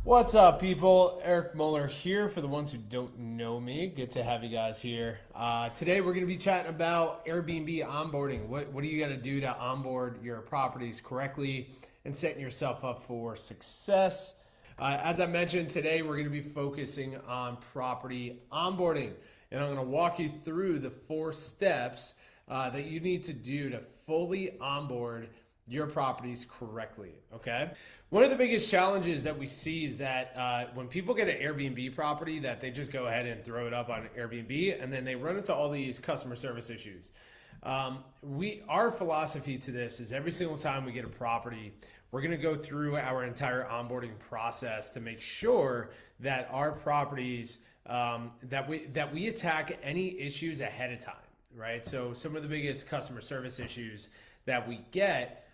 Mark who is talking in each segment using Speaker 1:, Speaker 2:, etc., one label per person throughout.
Speaker 1: What's up, people? Eric Muller here. For the ones who don't know me, good to have you guys here. Today we're going to be chatting about Airbnb onboarding. What do you got to do to onboard your properties correctly and setting yourself up for success? As I mentioned, today we're going to be focusing on property onboarding, and I'm going to walk you through the 4 steps that you need to do to fully onboard your properties correctly, okay? One of the biggest challenges that we see is that when people get an Airbnb property, that they just go ahead and throw it up on Airbnb, and then they run into all these customer service issues. Our philosophy to this is every single time we get a property, we're gonna go through our entire onboarding process to make sure that our properties, that we attack any issues ahead of time, right? So some of the biggest customer service issues that we get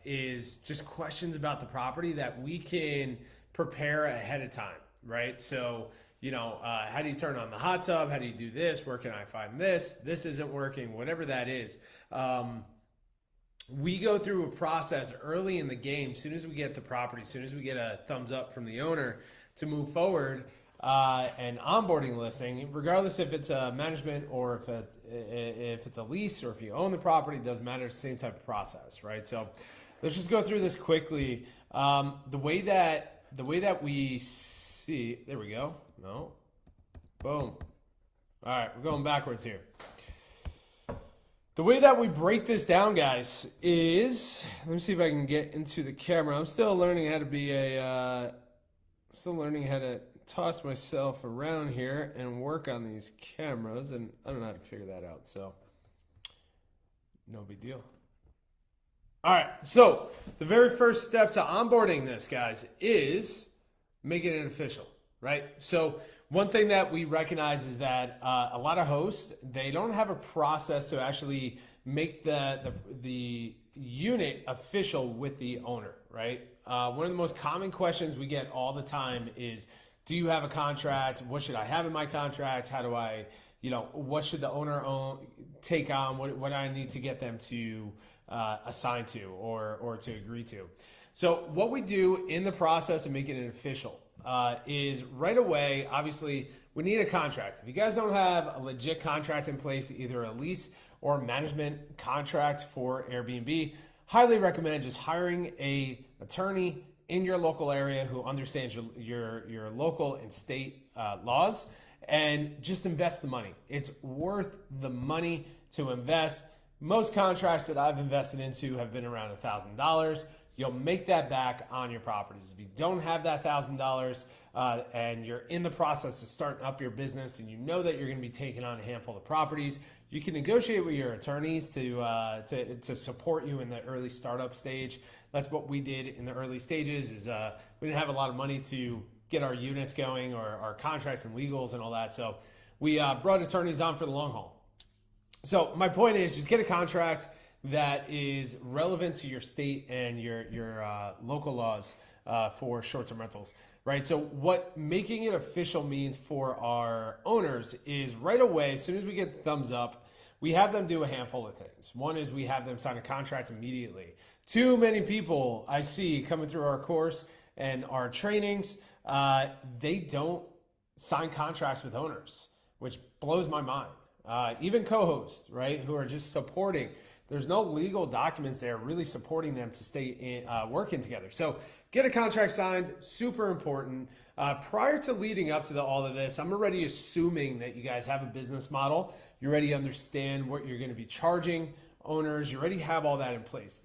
Speaker 1: is just questions about the property that we can prepare ahead of time, right? So, how do you turn on the hot tub? How do you do this? Where can I find this? This isn't working, whatever that is. We go through a process early in the game, as soon as we get the property, as soon as we get a thumbs up from the owner to move forward an onboarding listing, regardless if it's a management or if it's a lease or if you own the property, it doesn't matter. It's the same type of process, right? So let's just go through this quickly. The way that we see, there we go. No, boom. All right, we're going backwards here. The way that we break this down, guys, is, let me see if I can get into the camera. I'm still learning how to be still learning how to toss myself around here and work on these cameras, and I don't know how to figure that out, so no big deal. All right, so the very first step to onboarding this, guys, is making it official, right? So one thing that we recognize is that a lot of hosts, they don't have a process to actually make the unit official with the owner, right? One of the most common questions we get all the time is, do you have a contract? What should I have in my contract? How do I, what should the owner take on? What do I need to get them to assign to or to agree to? So what we do in the process of making it official is right away, obviously, we need a contract. If you guys don't have a legit contract in place, either a lease or management contract for Airbnb, highly recommend just hiring a attorney in your local area who understands your local and state laws, and just invest the money. It's worth the money to invest. Most contracts that I've invested into have been around $1,000. You'll make that back on your properties. If you don't have that $1,000 and you're in the process of starting up your business and you know that you're going to be taking on a handful of properties, you can negotiate with your attorneys to support you in the early startup stage. That's what we did in the early stages. Is we didn't have a lot of money to get our units going or our contracts and legals and all that. So we brought attorneys on for the long haul. So my point is, just get a contract that is relevant to your state and your local laws for short-term rentals, right? So what making it official means for our owners is right away, as soon as we get the thumbs up, we have them do a handful of things. One is we have them sign a contract immediately. Too many people I see coming through our course and our trainings, they don't sign contracts with owners, which blows my mind. Even co-hosts, right, who are just supporting. There's no legal documents there really supporting them to stay working together. So get a contract signed, super important. Prior to leading up to all of this, I'm already assuming that you guys have a business model. You already understand what you're going to be charging owners. You already have all that in place.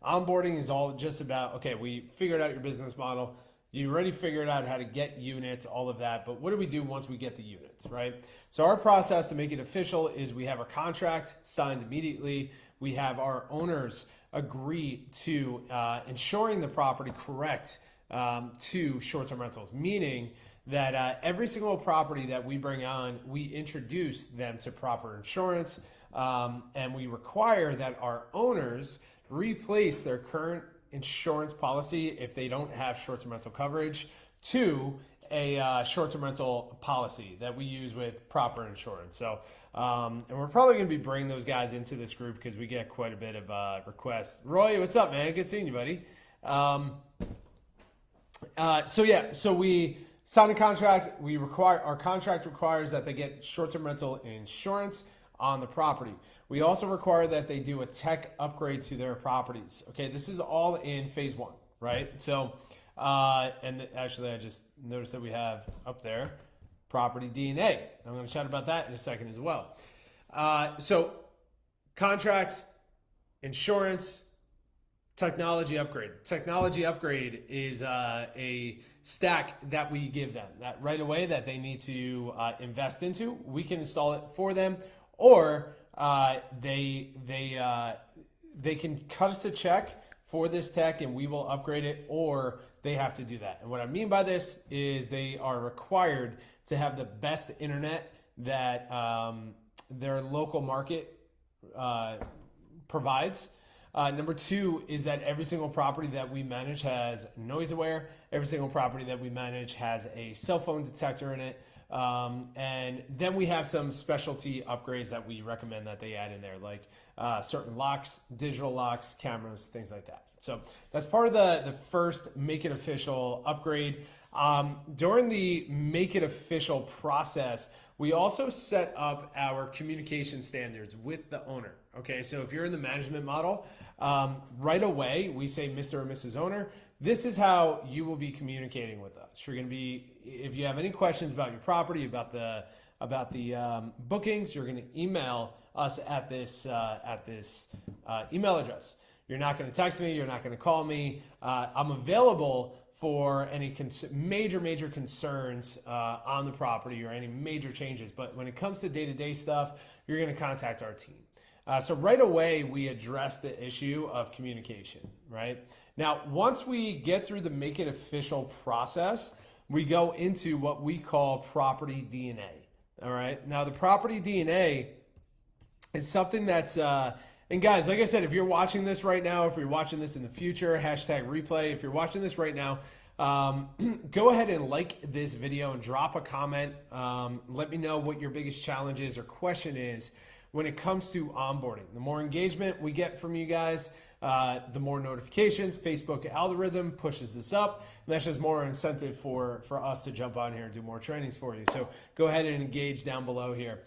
Speaker 1: Onboarding is all just about, okay, we figured out your business model. You already figured out how to get units, all of that. But what do we do once we get the units, right? So our process to make it official is we have our contract signed immediately. We have our owners agree to insuring the property correct to short-term rentals, meaning that every single property that we bring on, we introduce them to proper insurance, and we require that our owners replace their current insurance policy if they don't have short-term rental coverage to a short-term rental policy that we use with proper insurance. So, and we're probably going to be bringing those guys into this group because we get quite a bit of requests. Roy, what's up, man? Good seeing you, buddy. So we sign a contract. Our contract requires that they get short-term rental insurance on the property. We also require that they do a tech upgrade to their properties. Okay, this is all in phase one, right? So, and actually, I just noticed that we have up there property DNA. I'm going to chat about that in a second as well. So, contracts, insurance, technology upgrade. Technology upgrade is a stack that we give them that right away that they need to invest into. We can install it for them, or they can cut us a check for this tech and we will upgrade it, or they have to do that. And what I mean by this is they are required to have the best internet that their local market provides. Number two is that every single property that we manage has noise aware. Every single property that we manage has a cell phone detector in it. And then we have some specialty upgrades that we recommend that they add in there, like certain locks, digital locks, cameras, things like that. So that's part of the first Make It Official upgrade. During the Make It Official process, we also set up our communication standards with the owner. Okay, so if you're in the management model, right away we say, Mr. or Mrs. Owner, this is how you will be communicating with us. You're going to be, if you have any questions about your property, about the bookings, you're going to email us at this email address. You're not going to text me. You're not going to call me. I'm available for any major concerns on the property or any major changes. But when it comes to day-to-day stuff, you're going to contact our team. So right away, we address the issue of communication, right? Now, once we get through the Make It Official process, we go into what we call property DNA, all right? Now, the property DNA is something that's, and guys, like I said, if you're watching this right now, if you're watching this in the future, hashtag replay, if you're watching this right now, go ahead and like this video and drop a comment. Let me know what your biggest challenge is or question is when it comes to onboarding. The more engagement we get from you guys, the more notifications. Facebook algorithm pushes this up, and that's just more incentive for us to jump on here and do more trainings for you. So go ahead and engage down below here.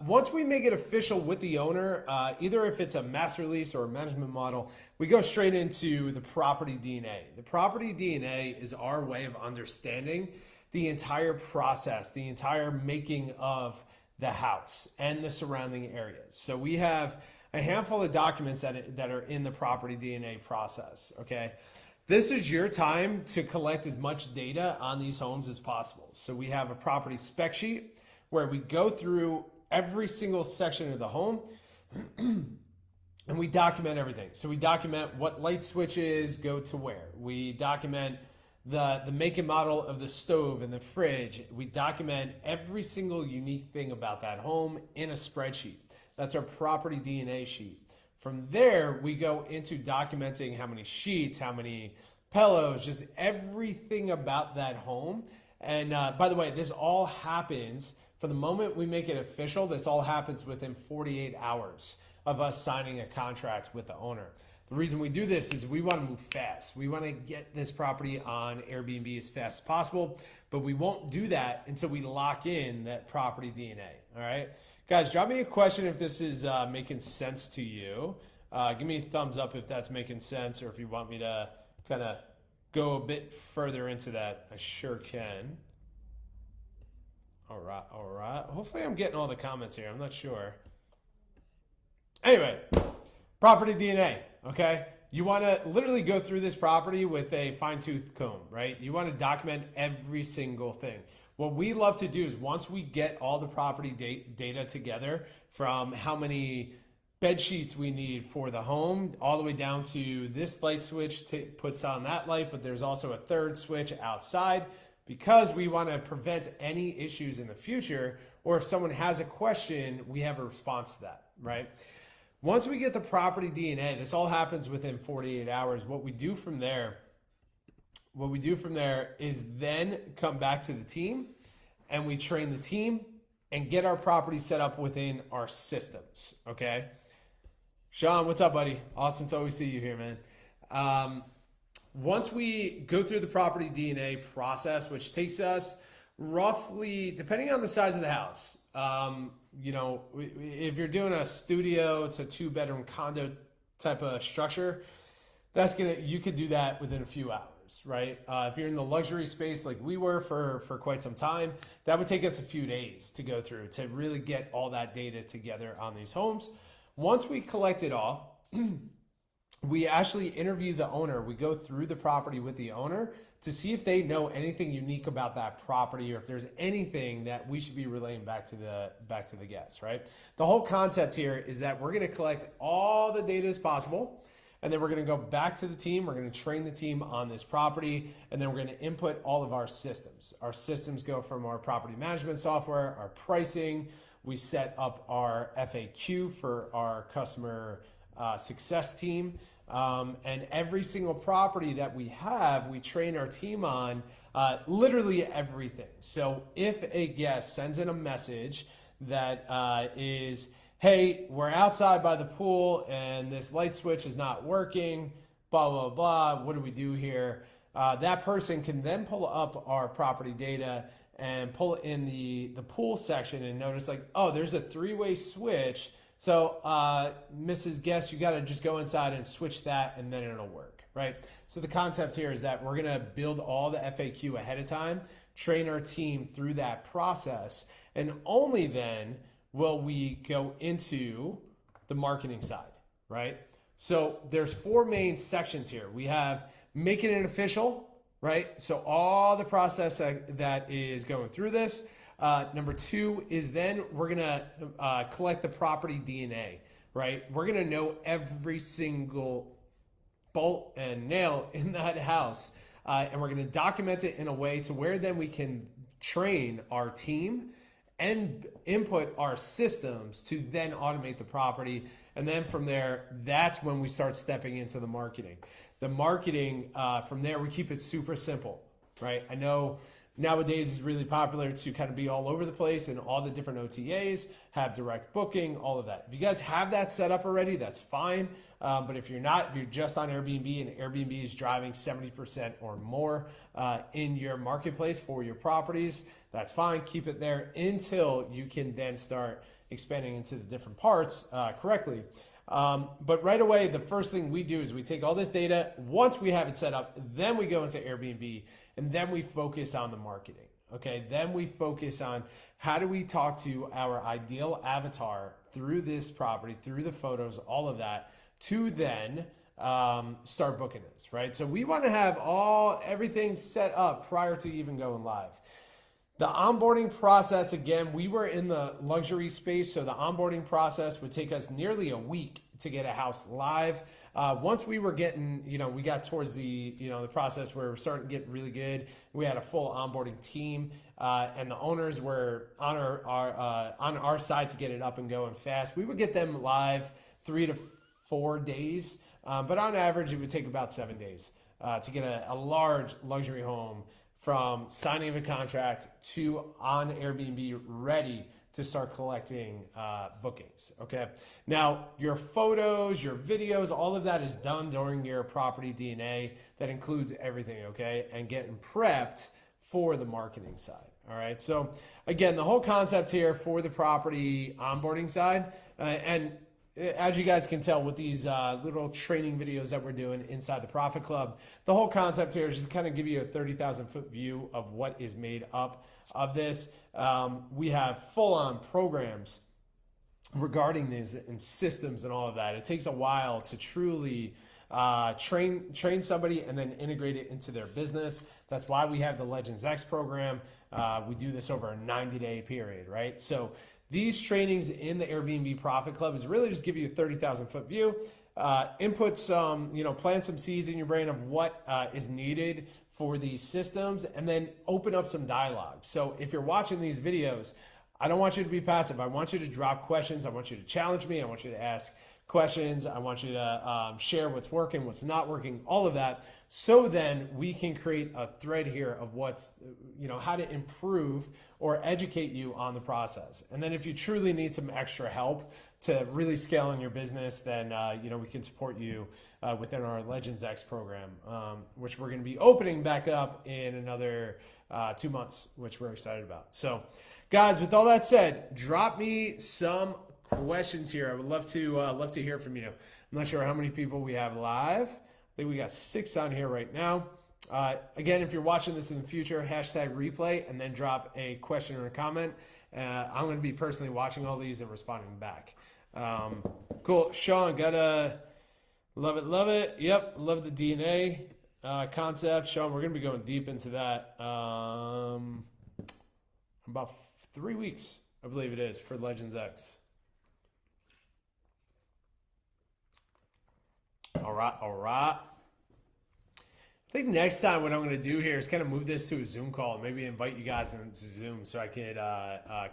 Speaker 1: Once we make it official with the owner, either if it's a master lease or a management model, we go straight into the property DNA. The property DNA is our way of understanding the entire process, the entire making of the house and the surrounding areas. So we have a handful of documents that are in the property DNA process, okay? This is your time to collect as much data on these homes as possible. So we have a property spec sheet where we go through every single section of the home and we document everything. So we document what light switches go to where. We document the make and model of the stove and the fridge. We document every single unique thing about that home in a spreadsheet. That's our property DNA sheet. From there, we go into documenting how many sheets, how many pillows, just everything about that home. And by the way, this all happens from the moment we make it official. This all happens within 48 hours of us signing a contract with the owner. The reason we do this is we want to move fast. We want to get this property on Airbnb as fast as possible, but we won't do that until we lock in that property DNA, all right? Guys, drop me a question if this is making sense to you. Give me a thumbs up if that's making sense, or if you want me to kind of go a bit further into that. I sure can. All right. Hopefully I'm getting all the comments here. I'm not sure. Anyway, property DNA, okay? You want to literally go through this property with a fine-tooth comb, right? You want to document every single thing. What we love to do is once we get all the property data together, from how many bed sheets we need for the home, all the way down to this light switch puts on that light, but there's also a third switch outside, because we want to prevent any issues in the future, or if someone has a question, we have a response to that, right? Once we get the property DNA, this all happens within 48 hours. What we do from there is then come back to the team and we train the team and get our property set up within our systems, okay? Sean, what's up, buddy? Awesome to always see you here, man. once we go through the property DNA process, which takes us roughly, depending on the size of the house, if you're doing a studio, it's a 2-bedroom condo type of structure, you could do that within a few hours, right? If you're in the luxury space like we were for quite some time, that would take us a few days to go through to really get all that data together on these homes. Once we collect it all, we actually interview the owner. We go through the property with the owner to see if they know anything unique about that property, or if there's anything that we should be relaying back to the guests, right? The whole concept here is that we're going to collect all the data as possible, and then we're going to go back to the team. We're going to train the team on this property, and then we're going to input all of our systems. Our systems go from our property management software, our pricing. We set up our FAQ for our customer success team. And every single property that we have, we train our team on literally everything. So if a guest sends in a message that is, hey, we're outside by the pool and this light switch is not working, blah, blah, blah, what do we do here? That person can then pull up our property data and pull in the pool section and notice like, oh, there's a 3-way switch. So Mrs. Guest, you got to just go inside and switch that and then it'll work, right? So the concept here is that we're going to build all the FAQ ahead of time, train our team through that process, and only then will we go into the marketing side, right? So there's 4 main sections here. We have making it official, right? So all the process that is going through this. Number 2 is then we're going to collect the property DNA, right? We're going to know every single bolt and nail in that house. And we're going to document it in a way to where then we can train our team and input our systems to then automate the property. And then from there, that's when we start stepping into the marketing. The marketing, from there, we keep it super simple, right? I know nowadays it's really popular to kind of be all over the place, and all the different OTAs have direct booking, all of that. If you guys have that set up already, that's fine. But if you're not, if you're just on Airbnb and Airbnb is driving 70% or more in your marketplace for your properties, that's fine. Keep it there until you can then start expanding into the different parts correctly. But right away, the first thing we do is we take all this data. Once we have it set up, then we go into Airbnb, and then we focus on the marketing. Okay, then we focus on how do we talk to our ideal avatar through this property, through the photos, all of that, to then start booking this, right? So we want to have everything set up prior to even going live. The onboarding process, again, we were in the luxury space, so the onboarding process would take us nearly a week to get a house live. Once we were getting, we got towards the process where we're starting to get really good. We had a full onboarding team, and the owners were on our side to get it up and going fast. We would get them live 3 to 4 days, but on average, it would take about 7 days to get a large luxury home from signing of a contract to on Airbnb ready to start collecting bookings, okay? Now, your photos, your videos, all of that is done during your property DNA. That includes everything, okay? And getting prepped for the marketing side, all right? So again, the whole concept here for the property onboarding side, and as you guys can tell with these little training videos that we're doing inside the Profit Club, the whole concept here is just kind of give you a 30,000 foot view of what is made up of this. We have full-on programs regarding these and systems and all of that. It takes a while to truly train somebody and then integrate it into their business. That's why we have the Legends X program. We do this over a 90-day period, right? So these trainings in the Airbnb Profit Club is really just give you a 30,000 foot view, input some, plant some seeds in your brain of what is needed for these systems, and then open up some dialogue. So if you're watching these videos, I don't want you to be passive. I want you to drop questions. I want you to challenge me. I want you to ask questions. I want you to share what's working, what's not working, all of that. So then we can create a thread here of what's, how to improve or educate you on the process. And then if you truly need some extra help to really scale in your business, then we can support you within our Legends X program, which we're going to be opening back up in another 2 months, which we're excited about. So, guys, with all that said, drop me some questions here. I would love to hear from you. I'm not sure how many people we have live. I think we got 6 on here right now. Again, if you're watching this in the future, hashtag replay and then drop a question or a comment. I'm going to be personally watching all these and responding back. Cool. Sean, gotta love it. Yep. Love the DNA concept. Sean, we're going to be going deep into that about 3 weeks, I believe it is, for Legends X. All right. I think next time what I'm going to do here is kind of move this to a Zoom call and maybe invite you guys into Zoom so I could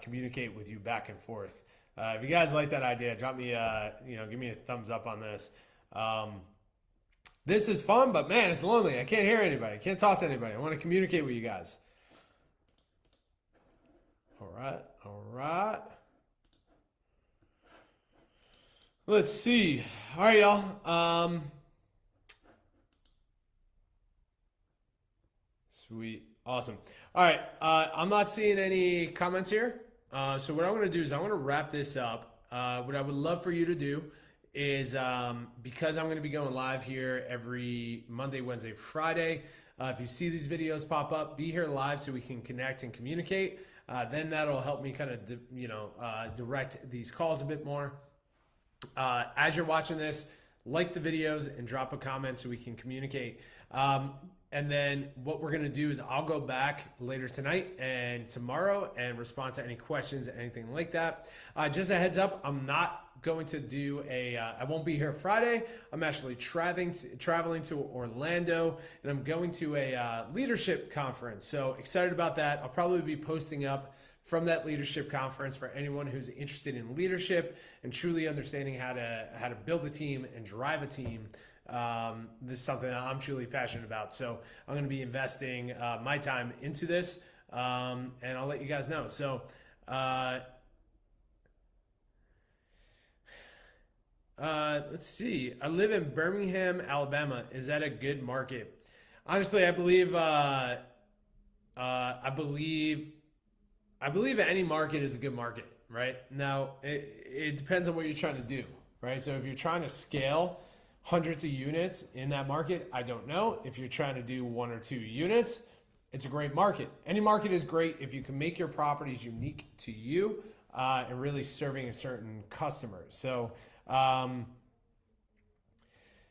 Speaker 1: communicate with you back and forth. If you guys like that idea, drop me give me a thumbs up on this. This is fun, but man, it's lonely. I can't hear anybody. I can't talk to anybody. I want to communicate with you guys. All right. Let's see. All right, y'all. Sweet. Awesome. All right. I'm not seeing any comments here. So what I'm going to do is I'm going to wrap this up. What I would love for you to do is, because I'm going to be going live here every Monday, Wednesday, Friday, if you see these videos pop up, be here live so we can connect and communicate. Then that'll help me kind of, direct these calls a bit more. As you're watching this, like the videos and drop a comment so we can communicate. And then what we're going to do is I'll go back later tonight and tomorrow and respond to any questions, anything like that. Just a heads up, I'm not going to do I won't be here Friday. I'm actually traveling to Orlando, and I'm going to a leadership conference. So excited about that. I'll probably be posting up from that leadership conference for anyone who's interested in leadership and truly understanding how to build a team and drive a team. This is something that I'm truly passionate about. So I'm going to be investing my time into this, and I'll let you guys know. So let's see. I live in Birmingham, Alabama. Is that a good market? Honestly, I believe any market is a good market, right? Now, it depends on what you're trying to do, right? So if you're trying to scale hundreds of units in that market, I don't know. If you're trying to do 1 or 2 units, it's a great market. Any market is great if you can make your properties unique to you and really serving a certain customer. So,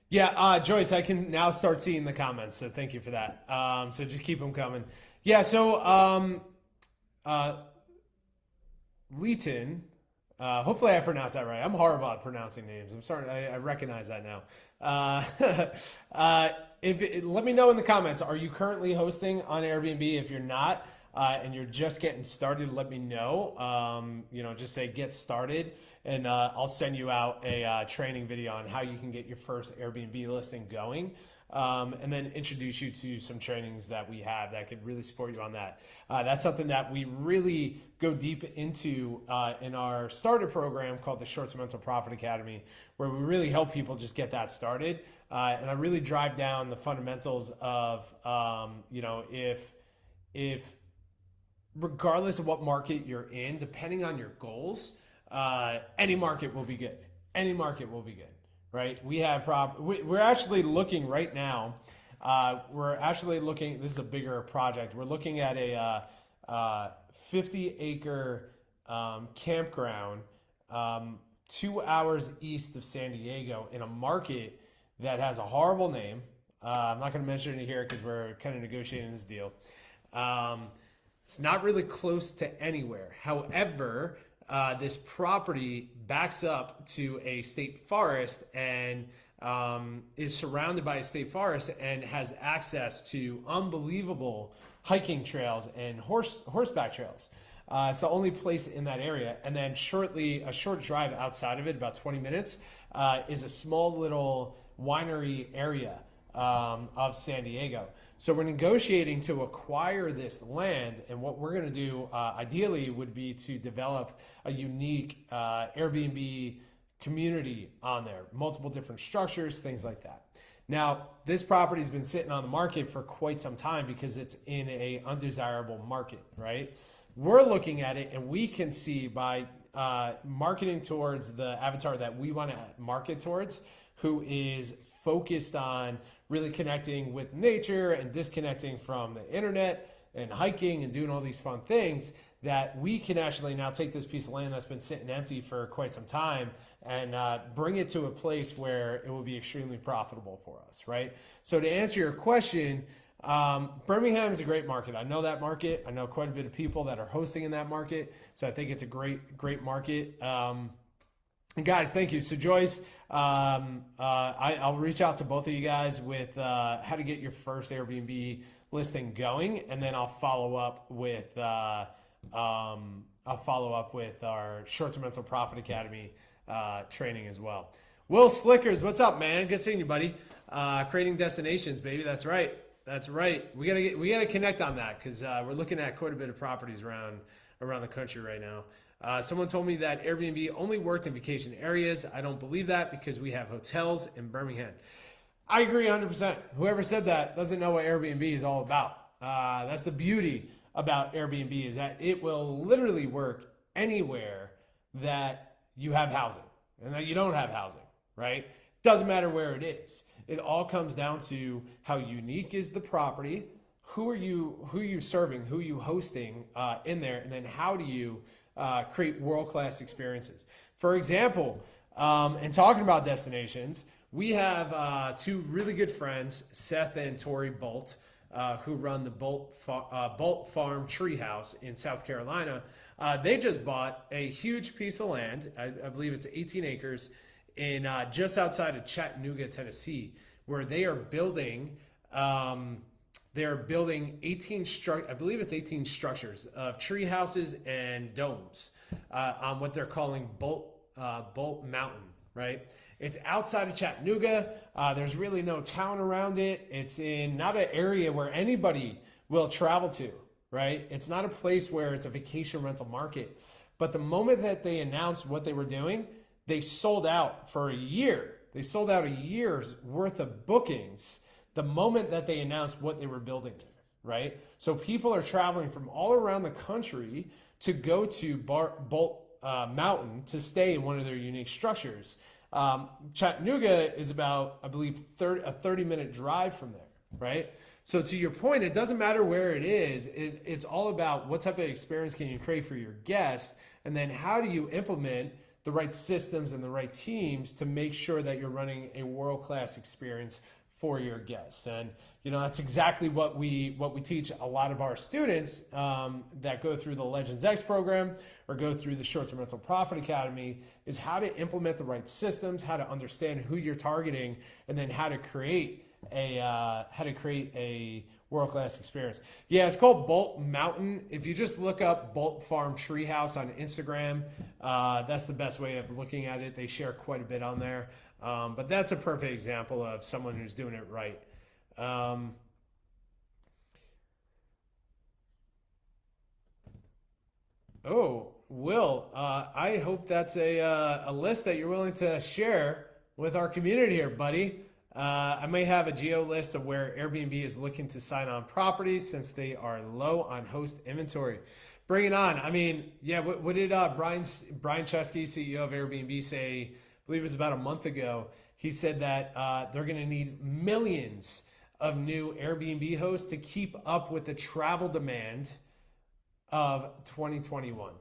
Speaker 1: Joyce, I can now start seeing the comments. So thank you for that. So just keep them coming. Yeah. So, Leighton, hopefully I pronounced that right. I'm horrible at pronouncing names. I'm sorry. I recognize that now. Let me know in the comments. Are you currently hosting on Airbnb? If you're not, and you're just getting started, let me know. Just say get started, and I'll send you out a training video on how you can get your first Airbnb listing going. And then introduce you to some trainings that we have that could really support you on that. That's something that we really go deep into in our starter program called the Short to Mental Profit Academy, where we really help people just get that started. And I really drive down the fundamentals of, if regardless of what market you're in, depending on your goals, any market will be good. Any market will be good. Right, we have we're actually looking right now. This is a bigger project. We're looking at a 50-acre campground 2 hours east of San Diego in a market that has a horrible name. I'm not going to mention it here because we're kind of negotiating this deal. It's not really close to anywhere. However, this property backs up to a state forest and is surrounded by a state forest and has access to unbelievable hiking trails and horseback trails. It's the only place in that area. And then a short drive outside of it, about 20 minutes, is a small little winery area of San Diego. So we're negotiating to acquire this land, and what we're going to do ideally would be to develop a unique Airbnb community on there, multiple different structures, things like that. Now, this property has been sitting on the market for quite some time because it's in a undesirable market, right? We're looking at it and we can see by marketing towards the avatar that we want to market towards, who is focused on really connecting with nature and disconnecting from the internet and hiking and doing all these fun things, that we can actually now take this piece of land that's been sitting empty for quite some time and bring it to a place where it will be extremely profitable for us, right? So to answer your question, Birmingham is a great market. I know that market. I know quite a bit of people that are hosting in that market. So I think it's a great market. And guys, thank you. So Joyce, I'll reach out to both of you guys with how to get your first Airbnb listing going, and then I'll follow up with our Short-Term Rental Profit Academy training as well. Will Slickers, what's up, man? Good seeing you, buddy. Creating destinations, baby. That's right. That's right. We gotta connect on that because we're looking at quite a bit of properties around the country right now. Someone told me that Airbnb only worked in vacation areas. I don't believe that because we have hotels in Birmingham. I agree 100%. Whoever said that doesn't know what Airbnb is all about. That's the beauty about Airbnb, is that it will literally work anywhere that you have housing and that you don't have housing, right? Doesn't matter where it is. It all comes down to how unique is the property, who are you serving, who are you hosting in there, and then how do you create world-class experiences. For example, and talking about destinations, we have two really good friends, Seth and Tori Bolt, who run the Bolt Farm Treehouse in South Carolina. They just bought a huge piece of land. I believe it's 18 acres in just outside of Chattanooga, Tennessee, where they are building. They're building 18 structures of tree houses and domes on what they're calling Bolt Mountain, right? It's outside of Chattanooga. There's really no town around it. It's in not an area where anybody will travel to, right? It's not a place where it's a vacation rental market. But the moment that they announced what they were doing, they sold out for a year. They sold out a year's worth of bookings the moment that they announced what they were building there, right? So people are traveling from all around the country to go to Bolt Mountain to stay in one of their unique structures. Chattanooga is about, I believe, a 30-minute drive from there, right? So to your point, it doesn't matter where it is. It's all about what type of experience can you create for your guests, and then how do you implement the right systems and the right teams to make sure that you're running a world-class experience for your guests. And that's exactly what we teach a lot of our students that go through the Legends X program or go through the Short-Term Rental Profit Academy, is how to implement the right systems, how to understand who you're targeting, and then how to create a world-class experience. Yeah, it's called Bolt Mountain. If you just look up Bolt Farm Treehouse on Instagram, that's the best way of looking at it. They share quite a bit on there. But that's a perfect example of someone who's doing it right. Will, I hope that's a list that you're willing to share with our community here, buddy. I may have a geo list of where Airbnb is looking to sign on properties since they are low on host inventory. Bring it on. I mean, yeah, what did Brian Chesky, CEO of Airbnb, say? I believe it was about a month ago. He said that they're going to need millions of new Airbnb hosts to keep up with the travel demand of 2021.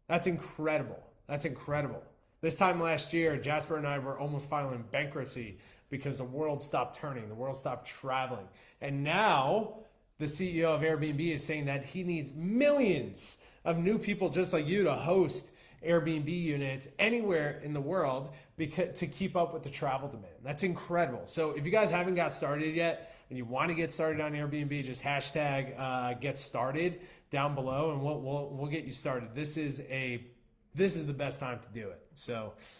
Speaker 1: That's incredible. That's incredible. This time last year, Jasper and I were almost filing bankruptcy because the world stopped turning, the world stopped traveling. And now the CEO of Airbnb is saying that he needs millions of new people just like you to host Airbnb units anywhere in the world to keep up with the travel demand. That's incredible. So if you guys haven't got started yet and you want to get started on Airbnb, just hashtag get started down below and we'll get you started. This is the best time to do it. So